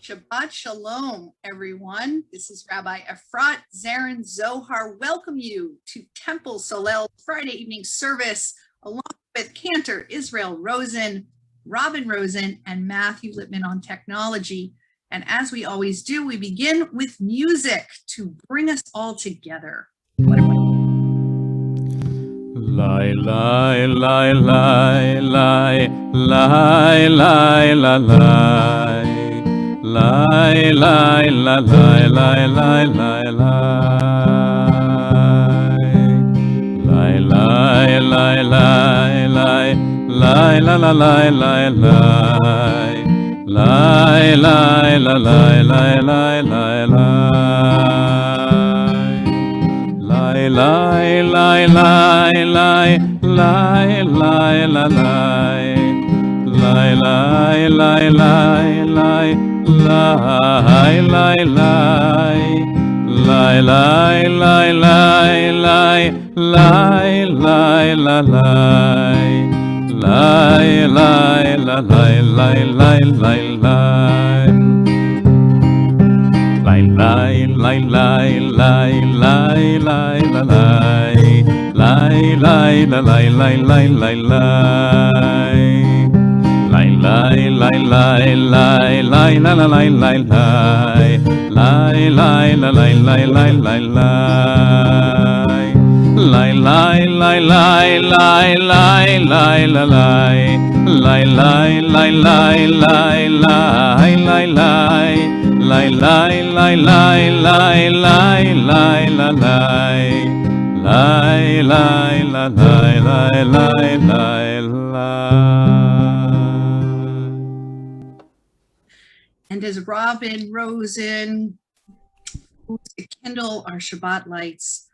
Shabbat Shalom, everyone. This is Rabbi Efrat, Zarin, Zohar. Welcome you to Temple Solel Friday evening service, along with Cantor, Israel, Rosen, Robin Rosen, and Matthew Lippman on technology. And as we always do, we begin with music to bring us all together. Lie, lie, lie, lie, lie, lie, lie, lie, lie. Lie, lie, lie, lie, lie, lie, lie, lie. Lie, lie, lie, lie, lie, lie, la, la, lie, lie, lie. Lie, lie, la, lie, lie, lie, lie, lie. Lie, lie, lie, lie, lie, lie, lie, la, lie. Lie, lie, lie, lie, lie. Lie, lie, lie, lie, lie, lie, lie, lie, lie, lie, la, lie, lie, lie, la, lie, lie, lie, lie, lie, lie, lie, lie, lie, lie, lie, lie, la, lie, lie, lie, la, lie, lie, lie, lie, lie. Lie, lie, lie, lie, lie, la, la, lie, lie, lie, lie, lie, la, lie, lie, lie, lie, lie, lie, lie, lie, lie, lie, lie, la, lie, lie, lie, lie, lie, lie, lie, lie, lie, lie, lie, lie, lie, lie, lie, lie, la, lie, lie, lie, la, lie, lie, lie, lie, lie. And as Robin, Rosen, kindle our Shabbat lights,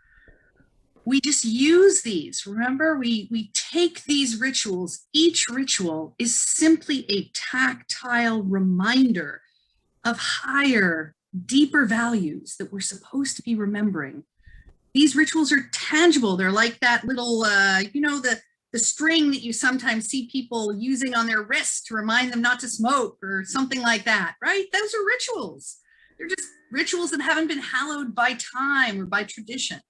we just use these. Remember, we take these rituals. Each ritual is simply a tactile reminder of higher, deeper values that we're supposed to be remembering. These rituals are tangible. They're like that little, the string that you sometimes see people using on their wrists to remind them not to smoke or something like that, right? Those are rituals. They're just rituals that haven't been hallowed by time or by tradition.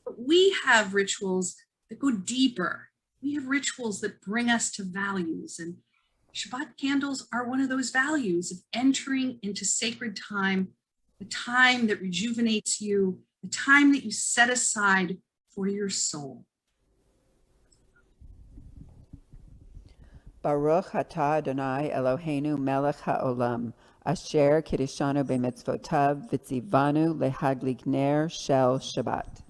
But we have rituals that go deeper. We have rituals that bring us to values. And Shabbat candles are one of those values of entering into sacred time, the time that rejuvenates you, the time that you set aside for your soul. Baruch atah Adonai Eloheinu melech haolam, asher kiddushanu b'mitzvotav v'tzivanu lehadlik ner shel Shabbat.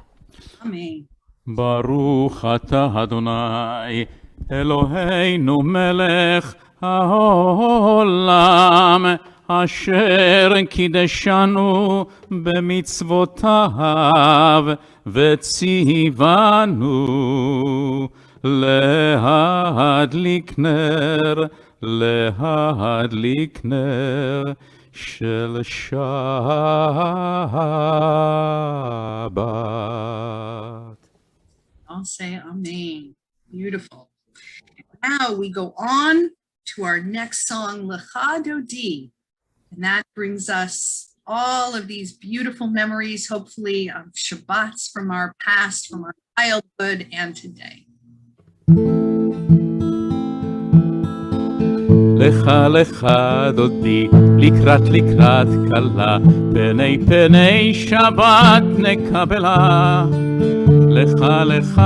Amen. Baruch atah Adonai Eloheinu melech haolam, asher kiddushanu b'mitzvotav v'tzivanu להדליק נר של Shabbat. I'll say amen. Beautiful. Now we go on to our next song, Lecha Dodi, and that brings us all of these beautiful memories, hopefully, of Shabbats from our past, from our childhood, and today. לך לך דודי לקראת לקראת קלה, פני פני שבת נקבלה. לך לך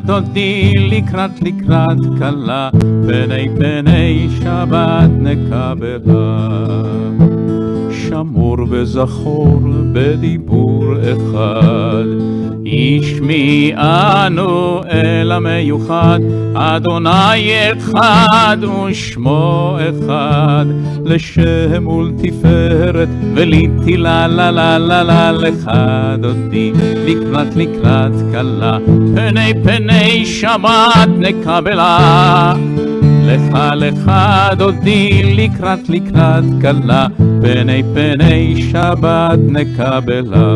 דודי לקראת לקראת קלה, פני פני שבת נקבלה. שמור וזכור בדיבור אחד, ישמיענו אל המיוחד, אדוני אחד ושמו אחד, לשם ולתפארת ולתהילה לה לה לה לה. לך דודי לקראת לקראת קלה, פני פני שבת נקבלה. לך לך דודי לקראת לקראת קלה, פני פני שבת נקבלה.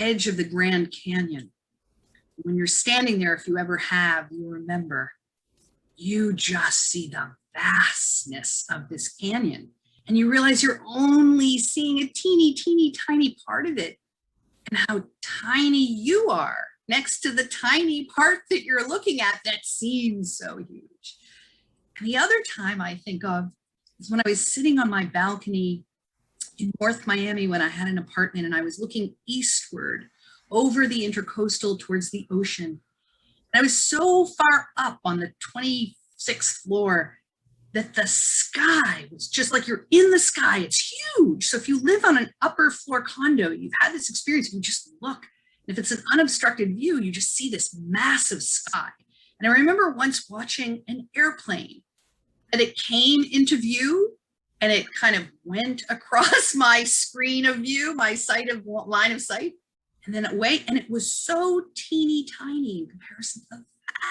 edge of the Grand Canyon. When you're standing there, if you ever have, you remember, you just see the vastness of this canyon. And you realize you're only seeing a teeny, teeny, tiny part of it, and how tiny you are next to the tiny part that you're looking at that seems so huge. And the other time I think of is when I was sitting on my balcony in North Miami when I had an apartment, and I was looking eastward over the Intercoastal towards the ocean. And I was so far up on the 26th floor that the sky was just like you're in the sky. It's huge. So if you live on an upper floor condo, you've had this experience, you just look. And if it's an unobstructed view, you just see this massive sky. And I remember once watching an airplane that it came into view and it kind of went across my screen of view, my line of sight, and then away. And it was so teeny tiny in comparison to the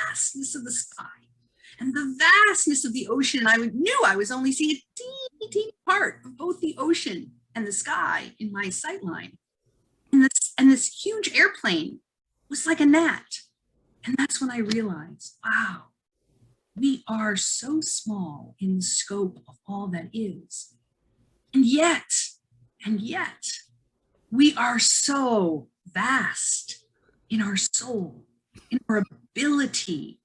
vastness of the sky and the vastness of the ocean. I knew I was only seeing a teeny, teeny part of both the ocean and the sky in my sight line. And this huge airplane was like a gnat. And that's when I realized, wow, we are so small in the scope of all that is. And yet, we are so vast in our soul, in our ability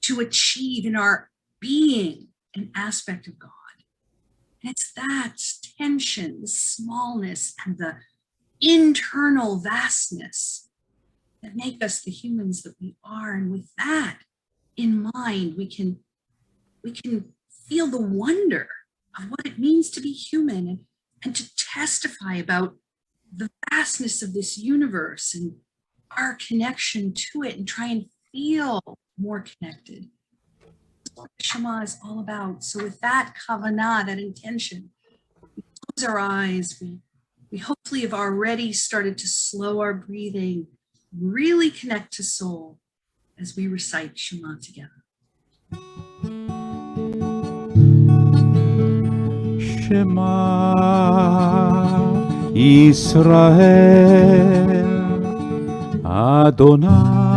to achieve, in our being an aspect of God. And it's that tension, the smallness, and the internal vastness that make us the humans that we are. And with that in mind, we can feel the wonder of what it means to be human, and to testify about the vastness of this universe and our connection to it, and try and feel more connected. That's what Shema is all about. So with that kavanah, that intention, we close our eyes. We hopefully have already started to slow our breathing, really connect to soul as we recite Shema together. Shema Yisrael Adonai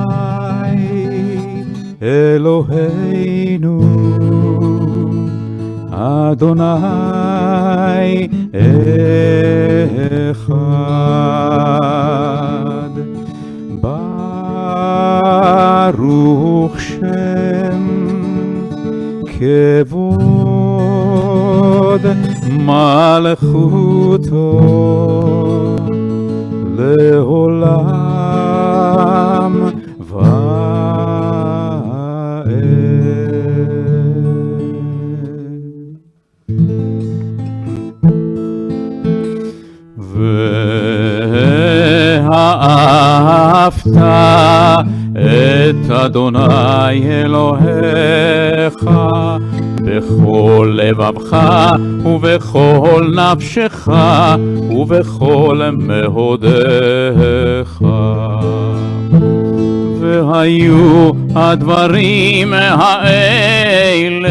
Eloheinu Adonai Echad Baruch Shem Kevod Malchuto Leolam ואהבת את אדוני אלוהיך בכל לבבך ובכל נפשך ובכל מאודך. והיו הדברים האלה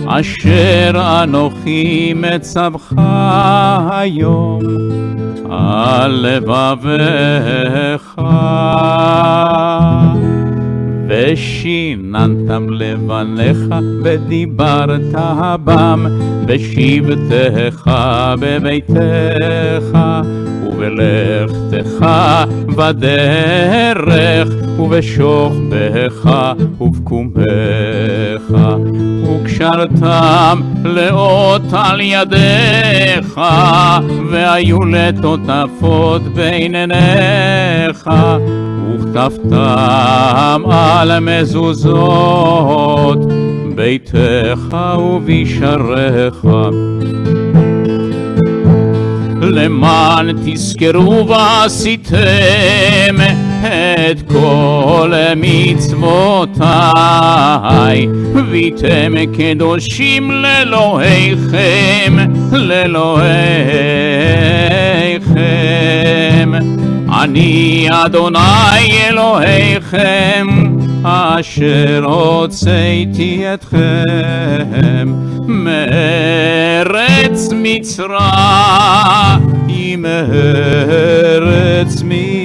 אשר אנוכי מצווך היום על לבבך, ושיננתם לבניך ודיברת בם בשבתך בביתך ובלכתך בדרך ובשוכבך ובקומך, וקשרתם לאות על ידיך והיו לטוטפות בין עיניך, וכתבתם על מזוזות ביתך ובשעריך, למען תזכרו ועשיתם את כל מצוותיי, והייתם קדושים לאלוהיכם, לאלוהיכם. אני אדוני אלוהיכם, אשר הוצאתי אתכם מארץ מצרים, ארץ מצרים.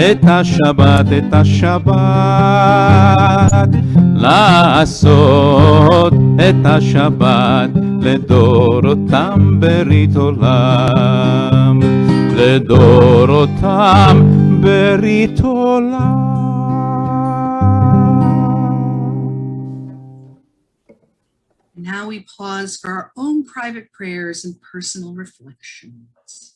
את השבת, את השבת, לעשות את השבת לדורותם ברית עולם, לדורותם ברית עולם. Now we pause for our own private prayers and personal reflections.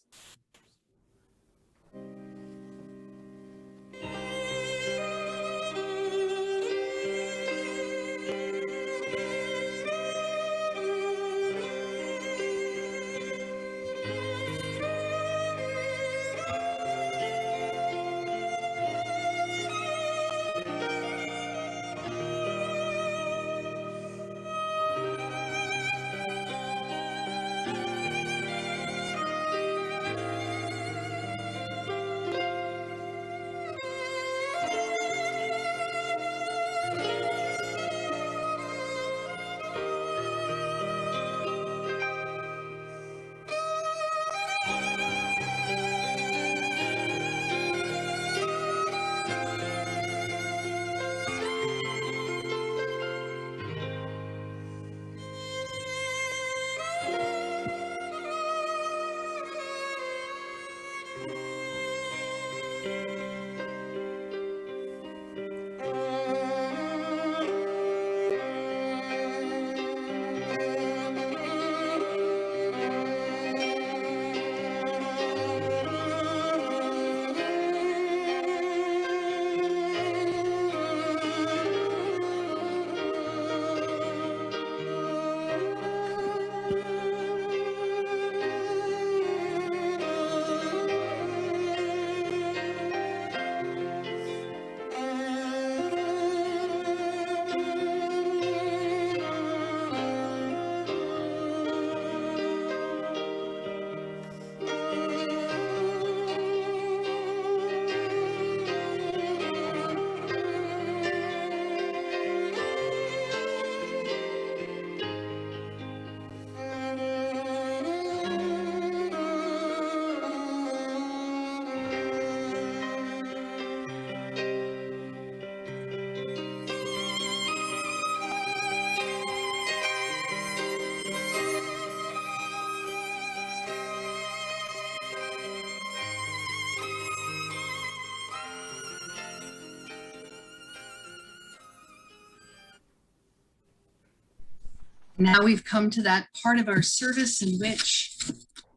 Now we've come to that part of our service in which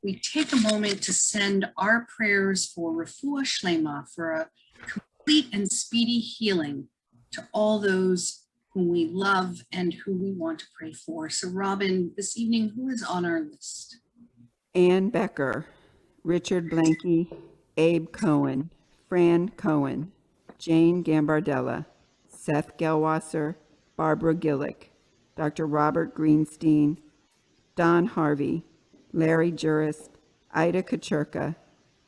we take a moment to send our prayers for refuah shlema, for a complete and speedy healing to all those whom we love and who we want to pray for. So Robin, this evening, who is on our list? Ann Becker, Richard Blanky, Abe Cohen, Fran Cohen, Jane Gambardella, Seth Gelwasser, Barbara Gillick, Dr. Robert Greenstein, Don Harvey, Larry Jurist, Ida Kacherka,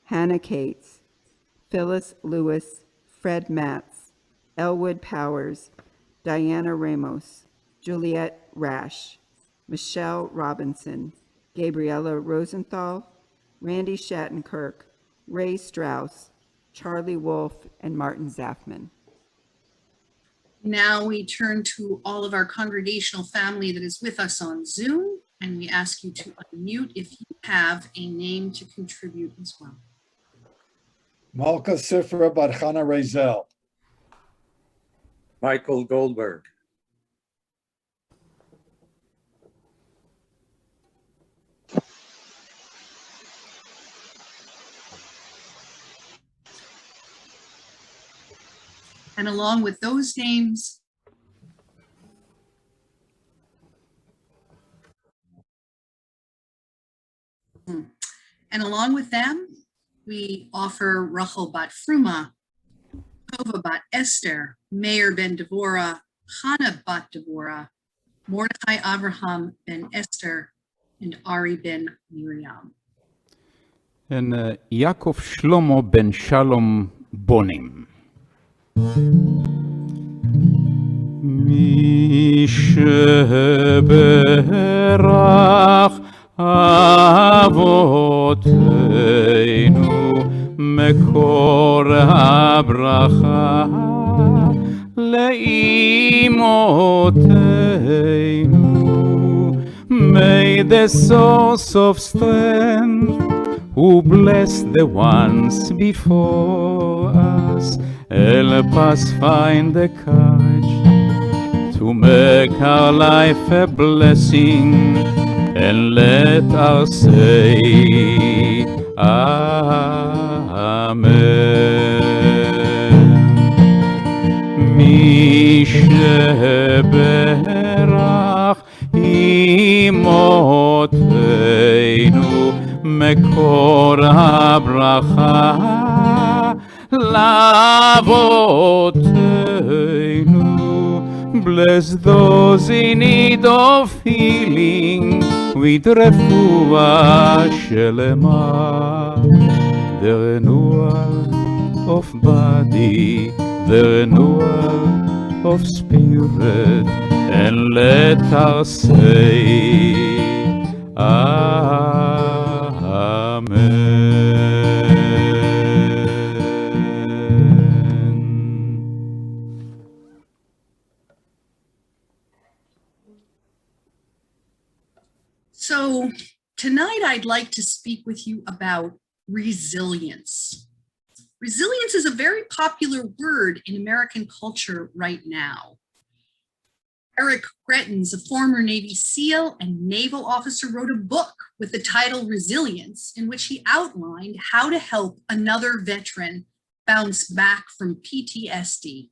Hannah Cates, Phyllis Lewis, Fred Matz, Elwood Powers, Diana Ramos, Juliet Rash, Michelle Robinson, Gabriella Rosenthal, Randy Shattenkirk, Ray Strauss, Charlie Wolf, and Martin Zafman. Now we turn to all of our congregational family that is with us on Zoom, and we ask you to unmute if you have a name to contribute as well. Malka Sifra Barchana Rezel. Michael Goldberg. And along with those names, and along with them, we offer Rachel Bat Fruma, Tova Bat Esther, Meir Ben Devorah, Hannah Bat Devorah, Mordechai Abraham Ben Esther, and Ari Ben Miriam. And Yaakov Shlomo Ben Shalom Bonim. מי שברך אבותינו מקור הברכה לאמותינו. May the source of strength who bless the ones before us help us find the courage to make our life a blessing, and let us say Amen. מי שברך אמותינו מקור הברכה לאבותינו. Bless those in need of healing with רפואה שלמה, the renewal of body, the renewal of spirit, and let us say Amen. So tonight I'd like to speak with you about resilience. Resilience is a very popular word in American culture right now. Eric Grettens, a former Navy SEAL and naval officer, wrote a book with the title Resilience, in which he outlined how to help another veteran bounce back from PTSD.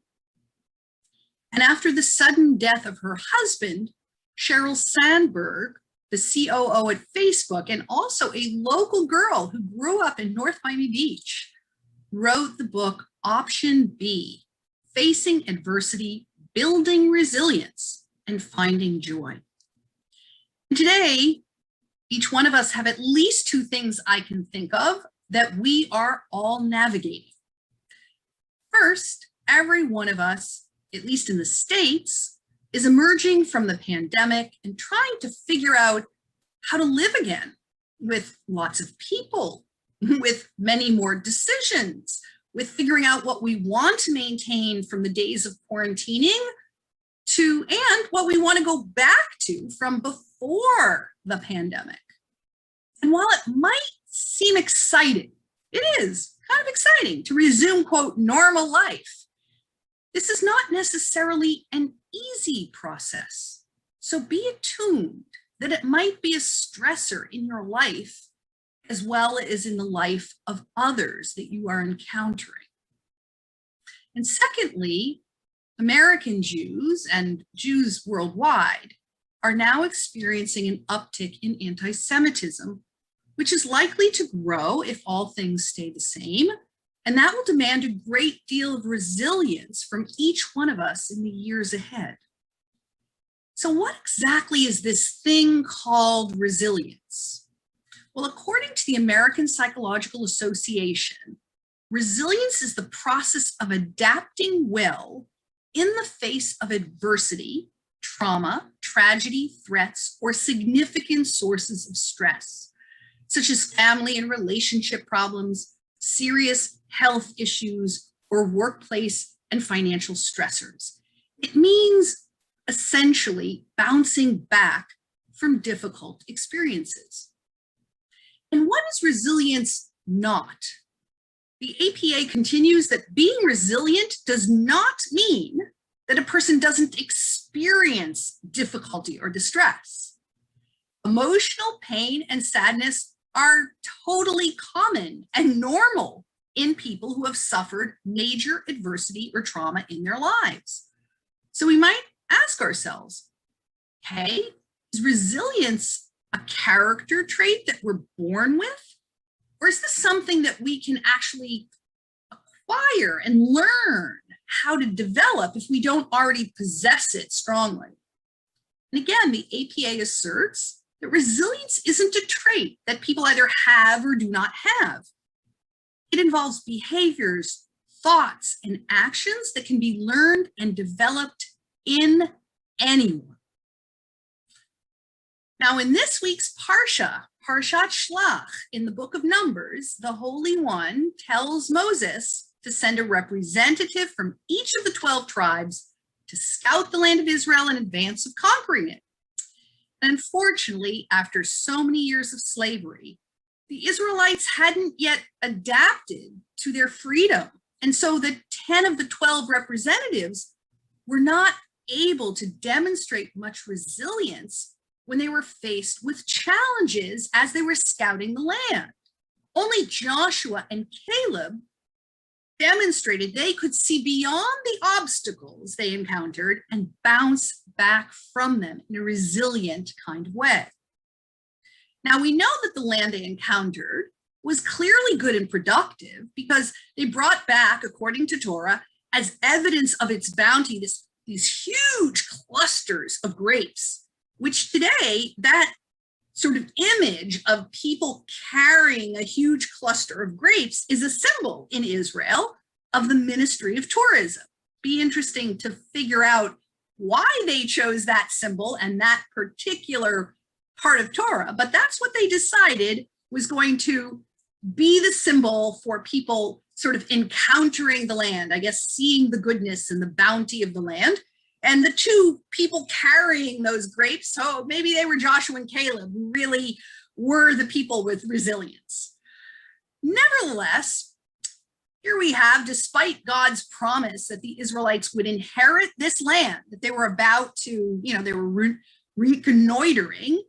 And after the sudden death of her husband, Sheryl Sandberg, the COO at Facebook, and also a local girl who grew up in North Miami Beach, wrote the book Option B, Facing Adversity, Building Resilience, and Finding Joy. And today, each one of us have at least two things I can think of that we are all navigating. First, every one of us, at least in the States, is emerging from the pandemic and trying to figure out how to live again with lots of people, with many more decisions, with figuring out what we want to maintain from the days of quarantining to, and what we want to go back to from before the pandemic. And while it might seem exciting, it is kind of exciting to resume, quote, normal life. This is not necessarily an easy process. So be attuned that it might be a stressor in your life as well as in the life of others that you are encountering. And secondly, American Jews and Jews worldwide are now experiencing an uptick in anti-Semitism, which is likely to grow if all things stay the same. And that will demand a great deal of resilience from each one of us in the years ahead. So what exactly is this thing called resilience? Well, according to the American Psychological Association, resilience is the process of adapting well in the face of adversity, trauma, tragedy, threats, or significant sources of stress, such as family and relationship problems, serious health issues, or workplace and financial stressors. It means essentially bouncing back from difficult experiences. And what is resilience not? The APA continues that being resilient does not mean that a person doesn't experience difficulty or distress. Emotional pain and sadness are totally common and normal in people who have suffered major adversity or trauma in their lives. So we might ask ourselves, hey, is resilience a character trait that we're born with? Or is this something that we can actually acquire and learn how to develop if we don't already possess it strongly? And again, the APA asserts that resilience isn't a trait that people either have or do not have. It involves behaviors, thoughts, and actions that can be learned and developed in anyone. Now, in this week's Parsha, Parshat Shlach in the book of Numbers, the Holy One tells Moses to send a representative from each of the 12 tribes to scout the land of Israel in advance of conquering it. Unfortunately, after so many years of slavery, the Israelites hadn't yet adapted to their freedom. And so the 10 of the 12 representatives were not able to demonstrate much resilience when they were faced with challenges as they were scouting the land. Only Joshua and Caleb demonstrated they could see beyond the obstacles they encountered and bounce back from them in a resilient kind of way. Now, we know that the land they encountered was clearly good and productive because they brought back, according to Torah, as evidence of its bounty, these huge clusters of grapes, which today, that sort of image of people carrying a huge cluster of grapes is a symbol in Israel of the ministry of tourism. Be interesting to figure out why they chose that symbol and that particular part of Torah, but that's what they decided was going to be the symbol for people sort of encountering the land, I guess seeing the goodness and the bounty of the land. And the two people carrying those grapes, so maybe they were Joshua and Caleb, who really were the people with resilience. Nevertheless, here we have, despite God's promise that the Israelites would inherit this land, that they were about to, they were reconnoitering.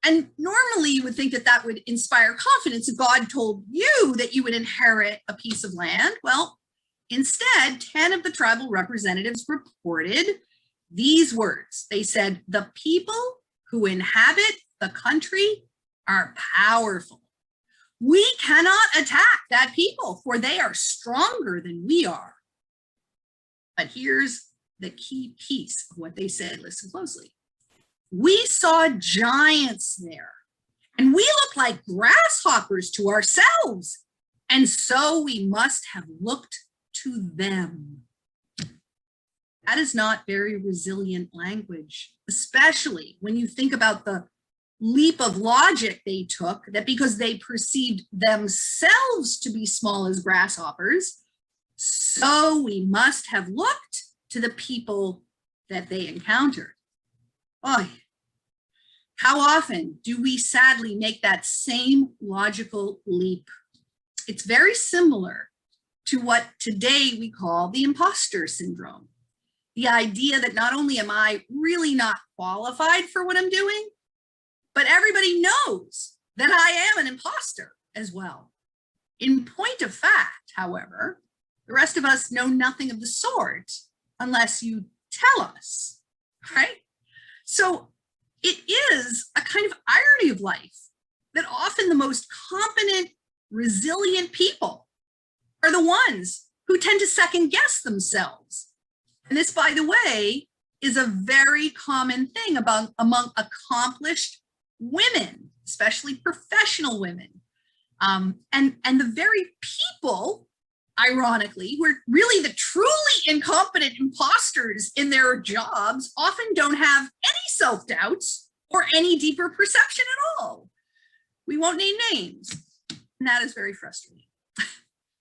And normally you would think that that would inspire confidence if God told you that you would inherit a piece of land. Well, instead, 10 of the tribal representatives reported these words. They said, the people who inhabit the country are powerful. We cannot attack that people, for they are stronger than we are. But here's the key piece of what they said. Listen closely. We saw giants there, and we look like grasshoppers to ourselves, and so we must have looked to them. That is not very resilient language, especially when you think about the leap of logic they took, that because they perceived themselves to be small as grasshoppers, so we must have looked to the people that they encountered. Oh, how often do we sadly make that same logical leap? It's very similar to what today we call the imposter syndrome. The idea that not only am I really not qualified for what I'm doing, but everybody knows that I am an imposter as well. In point of fact, however, the rest of us know nothing of the sort unless you tell us, right? So it is a kind of irony of life that often the most competent, resilient people are the ones who tend to second guess themselves. And this, by the way, is a very common thing among accomplished women, especially professional women. And the very people, ironically, who are really the truly incompetent imposters in their jobs often don't have any self-doubts or any deeper perception at all. We won't name names, and that is very frustrating.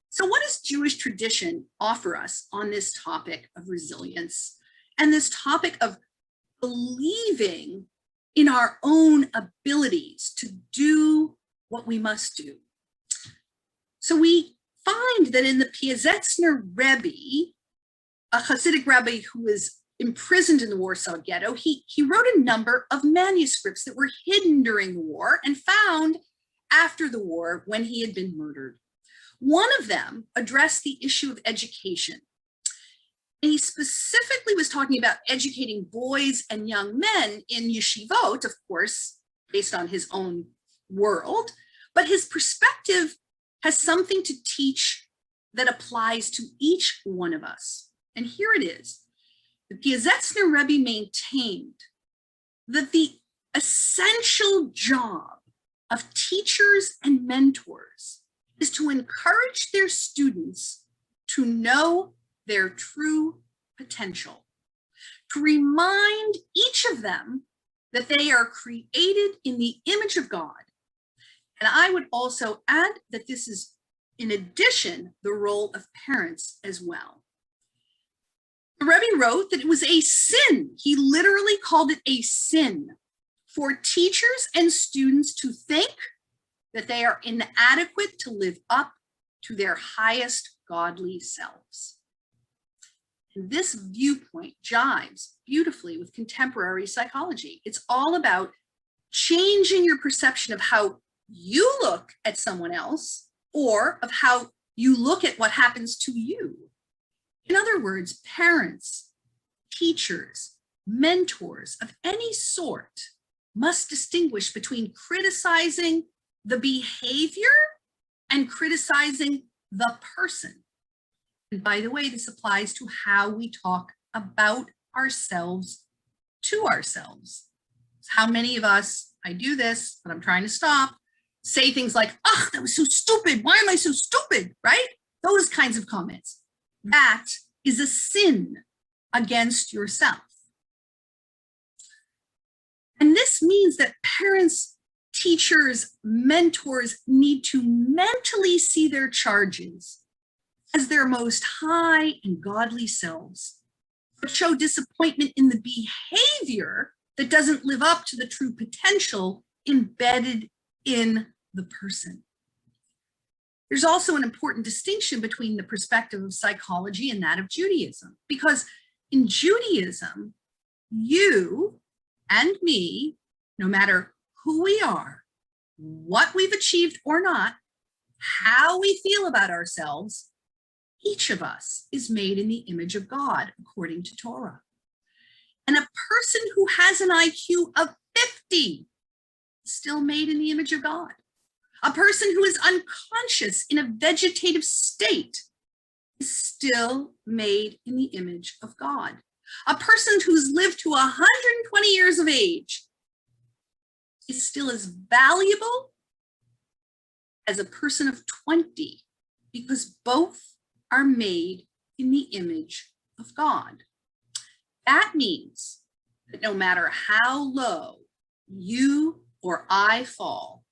So what does Jewish tradition offer us on this topic of resilience and this topic of believing in our own abilities to do what we must do? So we find that in the Piazetzner Rebbe, a Hasidic rabbi who was imprisoned in the Warsaw Ghetto, he wrote a number of manuscripts that were hidden during the war and found after the war when he had been murdered. One of them addressed the issue of education. And he specifically was talking about educating boys and young men in yeshivot, of course, based on his own world, but his perspective has something to teach that applies to each one of us. And here it is. The Piazetzner Rebbe maintained that the essential job of teachers and mentors is to encourage their students to know their true potential, to remind each of them that they are created in the image of God, And I would also add that this is, in addition, the role of parents as well. The Rabbi wrote that it was a sin. He literally called it a sin for teachers and students to think that they are inadequate to live up to their highest godly selves. And this viewpoint jives beautifully with contemporary psychology. It's all about changing your perception of how you look at someone else or of how you look at what happens to you. In other words, parents, teachers, mentors of any sort must distinguish between criticizing the behavior and criticizing the person. And by the way, this applies to how we talk about ourselves to ourselves. How many of us, I do this, but I'm trying to stop, say things like, "Oh, that was so stupid. Why am I so stupid?" Right? Those kinds of comments. That is a sin against yourself. And this means that parents, teachers, mentors need to mentally see their charges as their most high and godly selves, but show disappointment in the behavior that doesn't live up to the true potential embedded in the person. There's also an important distinction between the perspective of psychology and that of Judaism, because in Judaism, you and me, no matter who we are, what we've achieved or not, how we feel about ourselves, each of us is made in the image of God, according to Torah. And a person who has an IQ of 50 is still made in the image of God. A person who is unconscious in a vegetative state is still made in the image of God. A person who's lived to 120 years of age is still as valuable as a person of 20 because both are made in the image of God. That means that no matter how low you or I fall,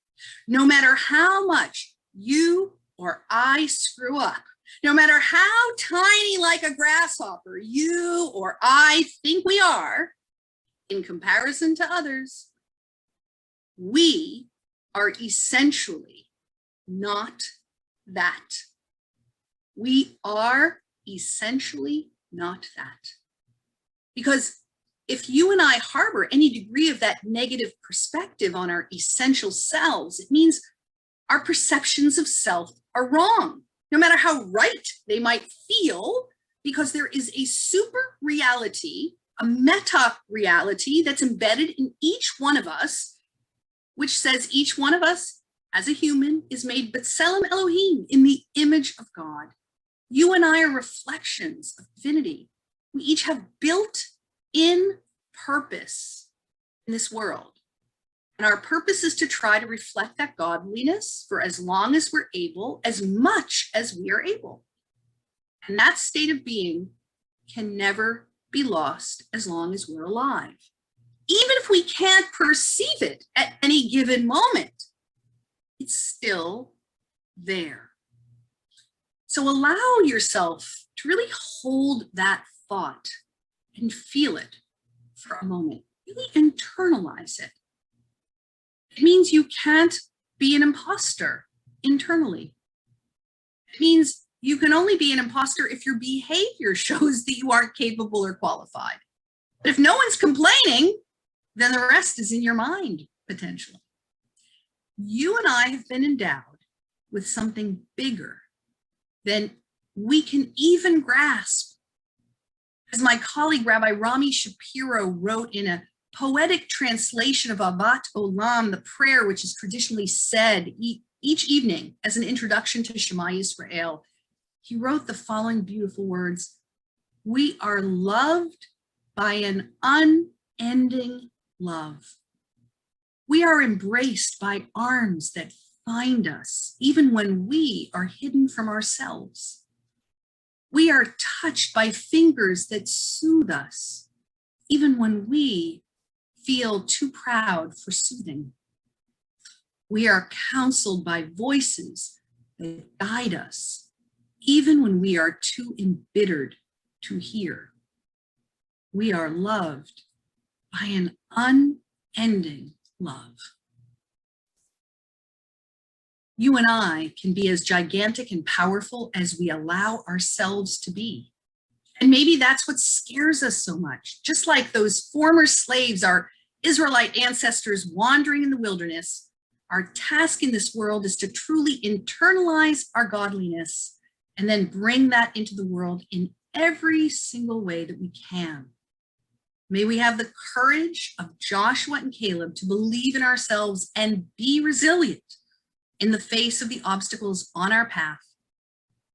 no matter how much you or I screw up, no matter how tiny like a grasshopper you or I think we are in comparison to others, we are essentially not that. We are essentially not that. Because if you and I harbor any degree of that negative perspective on our essential selves, it means our perceptions of self are wrong, no matter how right they might feel, because there is a super reality, a meta reality that's embedded in each one of us, which says each one of us as a human is made B'Tselem Elohim, in the image of God. You and I are reflections of divinity. We each have built-in purpose in this world. And our purpose is to try to reflect that godliness for as long as we're able, as much as we are able. And that state of being can never be lost as long as we're alive. Even if we can't perceive it at any given moment, it's still there. So allow yourself to really hold that thought and feel it for a moment. Really internalize it. It means you can't be an imposter internally. It means you can only be an imposter if your behavior shows that you aren't capable or qualified. But if no one's complaining, then the rest is in your mind, potentially. You and I have been endowed with something bigger than we can even grasp. As my colleague, Rabbi Rami Shapiro, wrote in a poetic translation of Avat Olam, the prayer which is traditionally said each evening as an introduction to Shema Yisrael, he wrote the following beautiful words: "We are loved by an unending love. We are embraced by arms that find us, even when we are hidden from ourselves. We are touched by fingers that soothe us, even when we feel too proud for soothing. We are counseled by voices that guide us, even when we are too embittered to hear. We are loved by an unending love. You and I can be as gigantic and powerful as we allow ourselves to be. And maybe that's what scares us so much. Just like those former slaves, our Israelite ancestors wandering in the wilderness, our task in this world is to truly internalize our godliness and then bring that into the world in every single way that we can. May we have the courage of Joshua and Caleb to believe in ourselves and be resilient in the face of the obstacles on our path.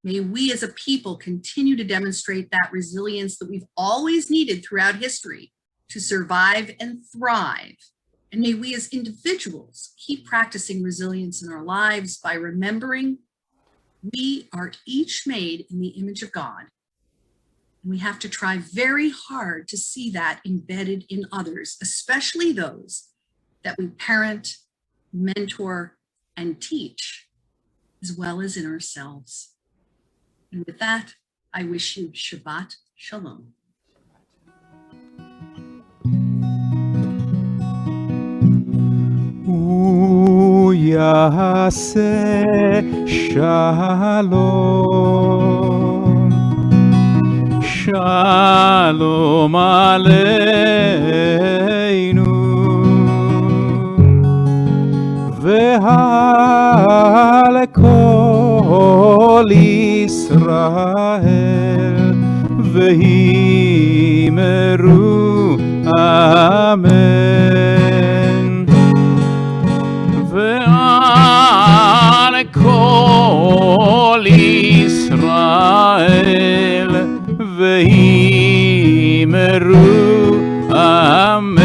May we as a people continue to demonstrate that resilience that we've always needed throughout history to survive and thrive. And may we as individuals keep practicing resilience in our lives by remembering we are each made in the image of God. And we have to try very hard to see that embedded in others, especially those that we parent, mentor, and teach, as well as in ourselves. And with that, I wish you Shabbat Shalom. הוא יעשה שלום, שלום עלינו, ועל כל ישראל, ואמרו אמן. ועל כל ישראל, ואמרו אמן.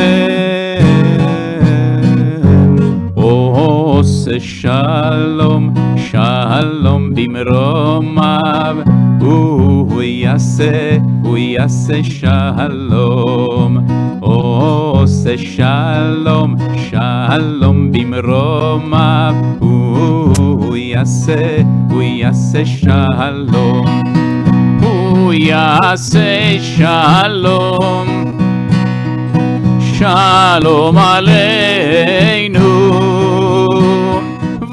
עושה שלום, שלום במרומיו, הוא יעשה שלום. עושה שלום, שלום במרומיו, הוא יעשה שלום. הוא יעשה שלום, שלום עלינו,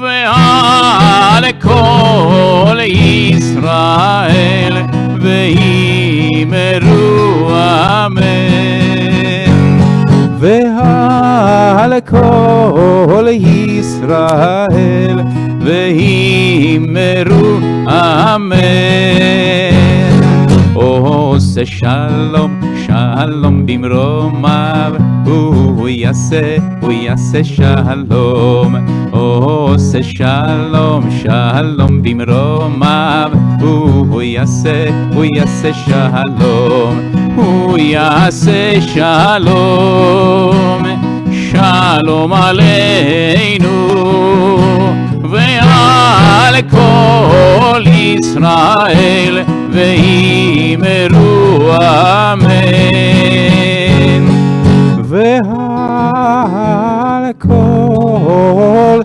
ועל כל ישראל, ואמרו אמן. ועל כל ישראל, ואמרו אמן. עושה שלום, שלום במרומיו, הוא יעשה שלום. עושה שלום, שלום במרומיו, הוא יעשה שלום. הוא יעשה שלום, שלום עלינו, ועל כל ישראל, ואמרו אמן. ועל כל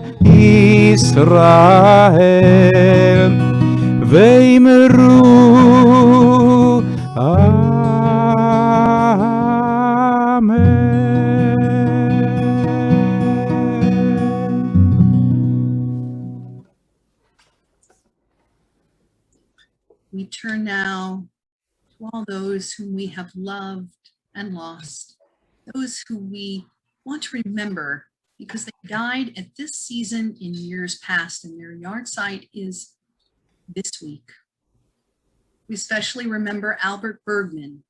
ישראל, ואמרו We turn now to all those whom we have loved and lost, those who we want to remember because they died at this season in years past, and their yahrzeit is this week. We especially remember Albert Bergman,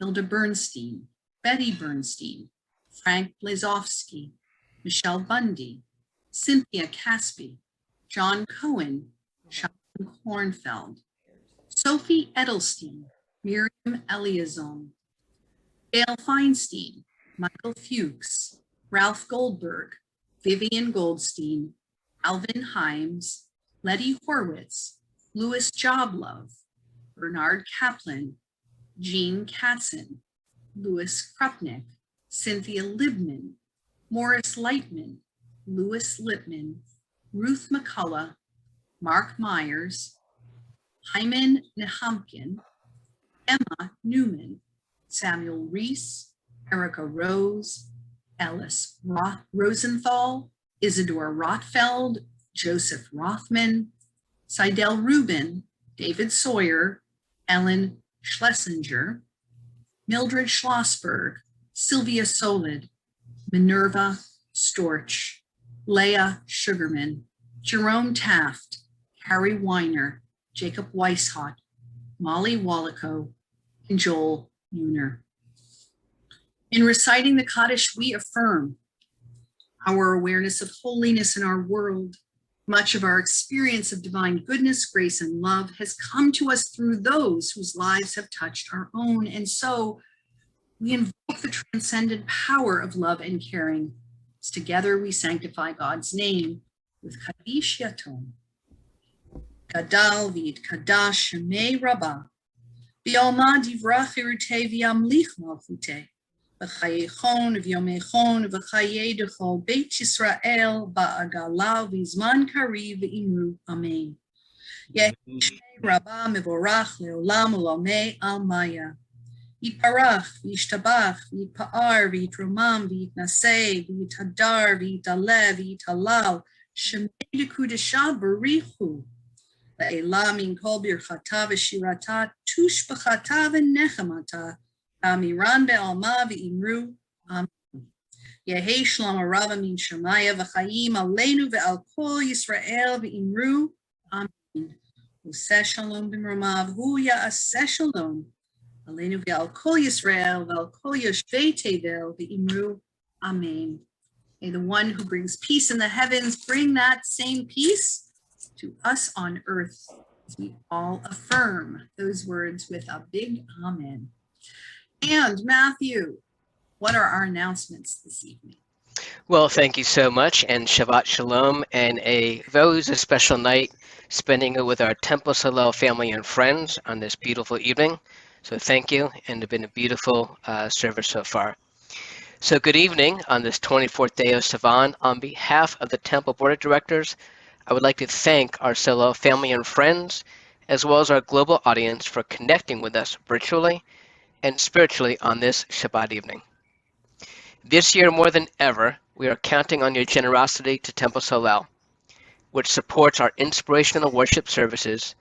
Hilda Bernstein, Betty Bernstein, Frank Blazowski, Michelle Bundy, Cynthia Caspi, John Cohen, Sean Kornfeld, Sophie Edelstein, Miriam Eliazon, Dale Feinstein, Michael Fuchs, Ralph Goldberg, Vivian Goldstein, Alvin Himes, Letty Horwitz, Louis Joblove, Bernard Kaplan, Jean Katzen, Louis Krupnick, Cynthia Libman, Morris Lightman, Louis Lippman, Ruth McCullough, Mark Myers, Hyman Nehumkin, Emma Newman, Samuel Reese, Erica Rose, Ellis Rosenthal, Isidore Rotfeld, Joseph Rothman, Seidel Rubin, David Sawyer, Ellen Schlesinger, Mildred Schlossberg, Sylvia Solid, Minerva Storch, Leah Sugarman, Jerome Taft, Harry Weiner, Jacob Weishaupt, Molly Wallaco, and Joel Muner. In reciting the Kaddish, we affirm our awareness of holiness in our world. Much of our experience of divine goodness, grace, and love has come to us through those whose lives have touched our own. And so we invoke the transcendent power of love and caring. As together we sanctify God's name with Kaddish Yatom. Gadal v'it kadash shemei Rabba. V'yalma divrach irute v'yamlich malchute. V'chayechon v'yomechon v'chaye dechol Beit Yisrael ba'agala v'zman kariv v'imru. Amen. Yehi shmei Rabba mevorach leolam ulamei almaya. Yiparach v'yishtabach v'yipa'ar v'yitromam v'yitnaseh v'yitadar v'yitaleh v'yitalal shemei dekudesha barichu. Le'ela min kol birchata v'shirata tushbachata v'nechamata amiran be'alma v'imru. Amen. Yehi shlom rava min shemaya v'chayim aleinu ve'al kol Yisrael v'imru. Amen. Useh shalom b'mromav hu ya'aseh shalom aleinu ve'al kol Yisrael ve'al kol yoshvei tevel v'imru. Amen. May the one who brings peace in the heavens bring that same peace to us on earth, as we all affirm those words with a big amen. And Matthew, what are our announcements this evening? Well, thank you so much, and Shabbat Shalom, and always a special night spending it with our Temple Solel family and friends on this beautiful evening. So thank you, and it's been a beautiful service so far. So good evening on this 24th day of Sivan. On behalf of the Temple Board of Directors, I would like to thank our Solel family and friends, as well as our global audience, for connecting with us virtually and spiritually on this Shabbat evening. This year more than ever, we are counting on your generosity to Temple Solel, which supports our inspirational worship services,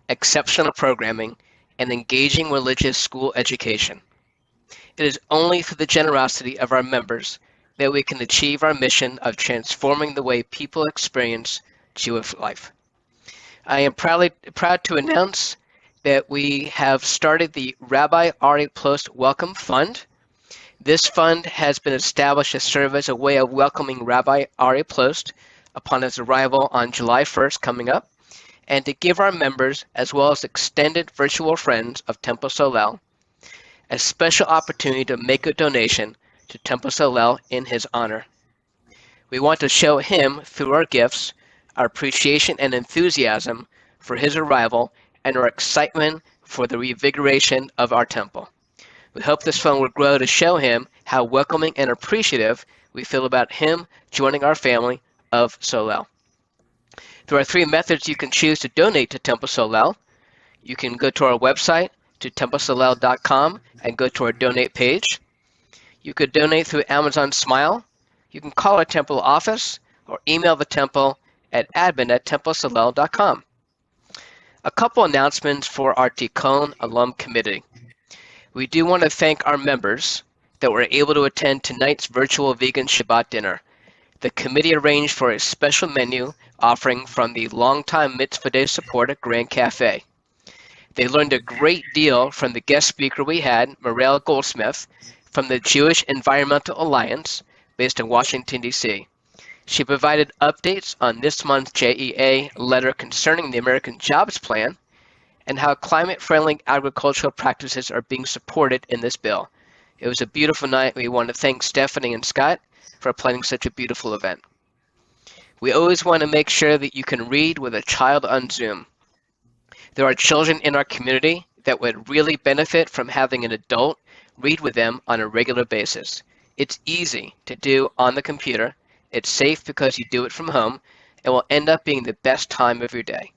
exceptional programming, and engaging religious school education. It is only through the generosity of our members that we can achieve our mission of transforming the way people experience Jewish life. I am proud to announce that we have started the Rabbi Ari Plost Welcome Fund. This fund has been established to serve as a way of welcoming Rabbi Ari Plost upon his arrival on July 1st coming up, and to give our members, as well as extended virtual friends of Temple Solel, a special opportunity to make a donation to Temple Solel in his honor. We want to show him, through our gifts, our appreciation and enthusiasm for his arrival and our excitement for the revigoration of our temple. We hope this fund will grow to show him how welcoming and appreciative we feel about him joining our family of Solel. There are three methods you can choose to donate to Temple Solel. You can go to our website, to templesolel.com, and go to our donate page. You could donate through Amazon Smile. You can call our temple office or email the temple at admin@templesolel.com. A couple announcements for our Teecon Alum Committee. We do want to thank our members that were able to attend tonight's virtual vegan Shabbat dinner. The committee arranged for a special menu offering from the longtime Mitzvah Day supporter Grand Cafe. They learned a great deal from the guest speaker we had, Morel Goldsmith, from the Jewish Environmental Alliance based in Washington, D.C. She provided updates on this month's JEA letter concerning the American Jobs Plan and how climate-friendly agricultural practices are being supported in this bill. It was a beautiful night. We want to thank Stephanie and Scott for planning such a beautiful event. We always want to make sure that you can read with a child on Zoom. There are children in our community that would really benefit from having an adult read with them on a regular basis. It's easy to do on the computer, It's safe because you do it from home and will end up being the best time of your day.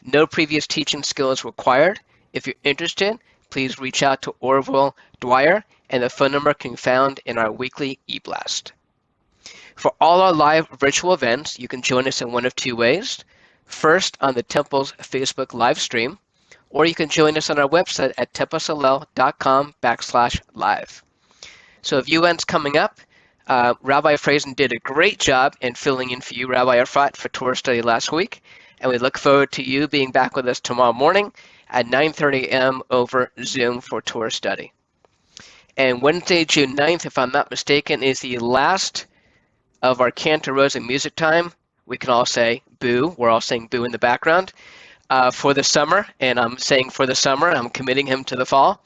No previous teaching skills required. If you're interested, please reach out to Orville Dwyer, and the phone number can be found in our weekly e-blast. For all our live virtual events, you can join us in one of two ways. First, on the Temple's Facebook live stream, or you can join us on our website at templesolel.com/live. So if UN's coming up, Rabbi Frazen did a great job in filling in for you, Rabbi Efrat, for Torah study last week, and we look forward to you being back with us tomorrow morning at 9:30 a.m. over Zoom for Torah study. And Wednesday, June 9th, if I'm not mistaken, is the last of our Cantor Rosen music time. We can all say boo. We're all saying boo in the background for the summer, and I'm saying for the summer. I'm committing him to the fall.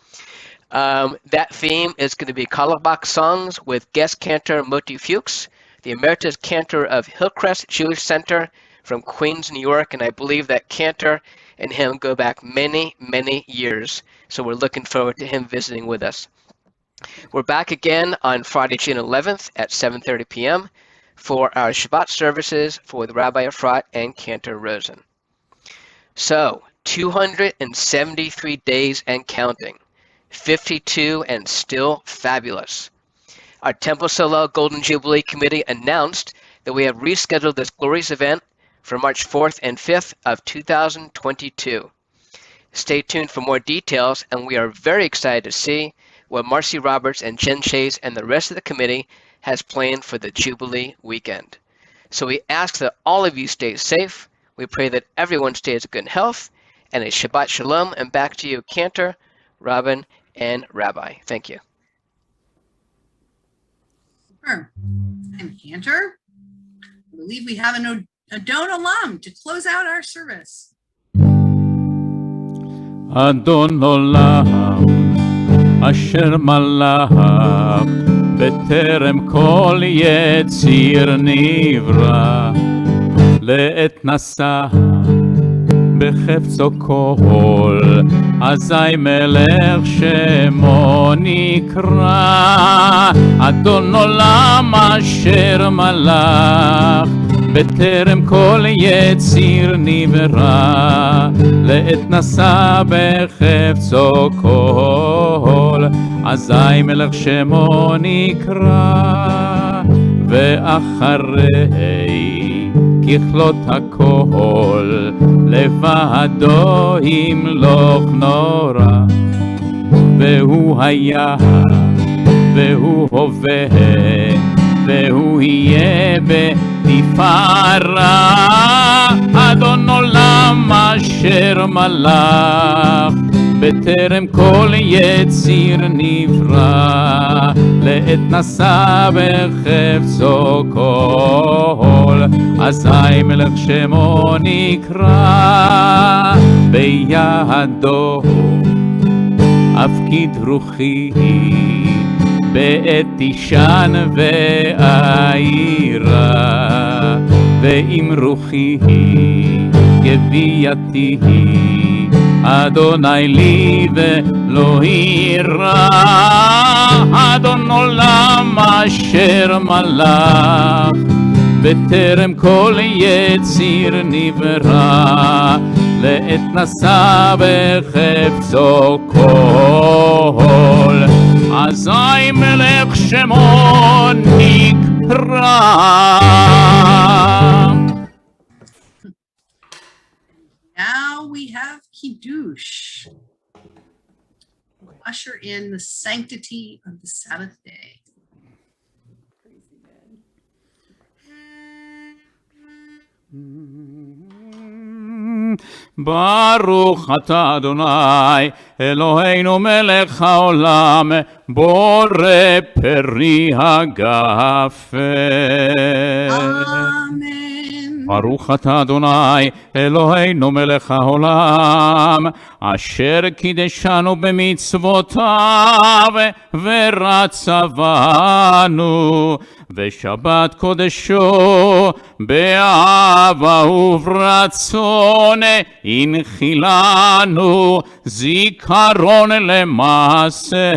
That theme is going to be Kalabach songs with guest cantor Moti Fuchs, the Emeritus Cantor of Hillcrest Jewish Center from Queens, New York, and I believe that Cantor and him go back many, many years. So we're looking forward to him visiting with us. We're back again on Friday, June 11th at 7:30 p.m. for our Shabbat services for the Rabbi Efrat and Cantor Rosen. So 273 days and counting. 52 and still fabulous. Our Temple Solel Golden Jubilee Committee announced that we have rescheduled this glorious event for March 4th and 5th of 2022. Stay tuned for more details, and we are very excited to see what Marcy Roberts and Jen Chase and the rest of the committee has planned for the Jubilee weekend. So we ask that all of you stay safe. We pray that everyone stays in good health, and a Shabbat Shalom, and back to you, Cantor, Robin, and Rabbi. Thank you. Super. I'm Cantor. I believe we have an Adon Alum to close out our service. Adon Olam אשר מלך בטרם כל יציר נברא לעת נשא בחפצו כל אזי מלך שמו נקרא אדון עולם אשר מלך בטרם כל יציר נברא לעת נשא בחפצו כל אזי מלך שמו נקרא ואחרי ככלות הכל לבדו ימלוך נורא והוא היה והוא הווה והוא יהיה בתפארה אדון עולם אשר מלך בטרם כל יציר נברא לעת נשא בחפצו כל אזי מלך שמו נקרא בידו אפקיד רוחי בעת תישן ואירה ואם רוחי גווייתי אדוני לי ולא יירא אדון עולם אשר מלך בטרם כל יציר נברא לעת נשא בחפצו כל אזי מלך שמו נקרא. Now we have Kiddush. We'll usher in the sanctity of the Sabbath day. ברוך אתה אדוני אלוהינו מלך העולם בורא פרי הגפן. Amen. ברוך אתה אדוני אלוהינו מלך העולם אשר קידשנו במצוותיו ורצה בנו ושבת קודשו באהבה וברצון הנחילנו זיכרון למעשה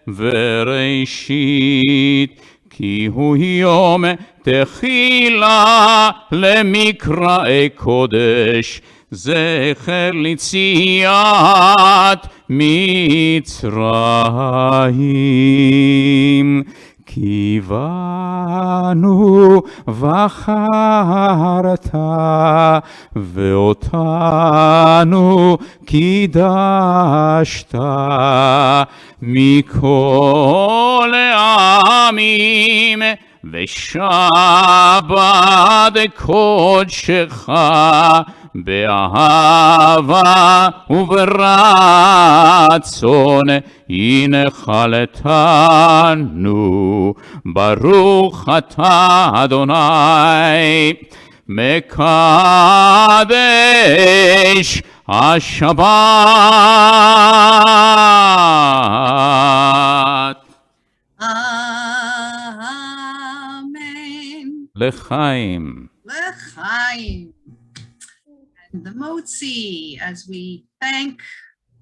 וראשית כי הוא יום תחילה למקראי קודש, זכר ליציאת מצרים. כי בנו בחרת ואותנו קידשת מכל העמים, ושבת קודשך באהבה וברצון הנחלתנו. ברוך אתה אדוני מקדש השבת. Amen. לחיים. L'chaim. And the motzi, as we thank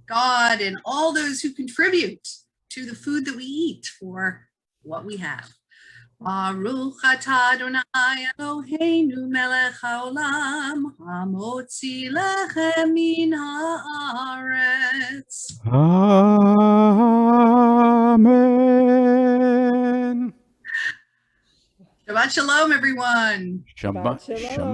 God and all those who contribute to the food that we eat for what we have. Baruch atah Adonai Eloheinu melech haolam, hamotzi lechem min haaretz. Amen. Shabbat shalom, everyone. Shabbat shalom.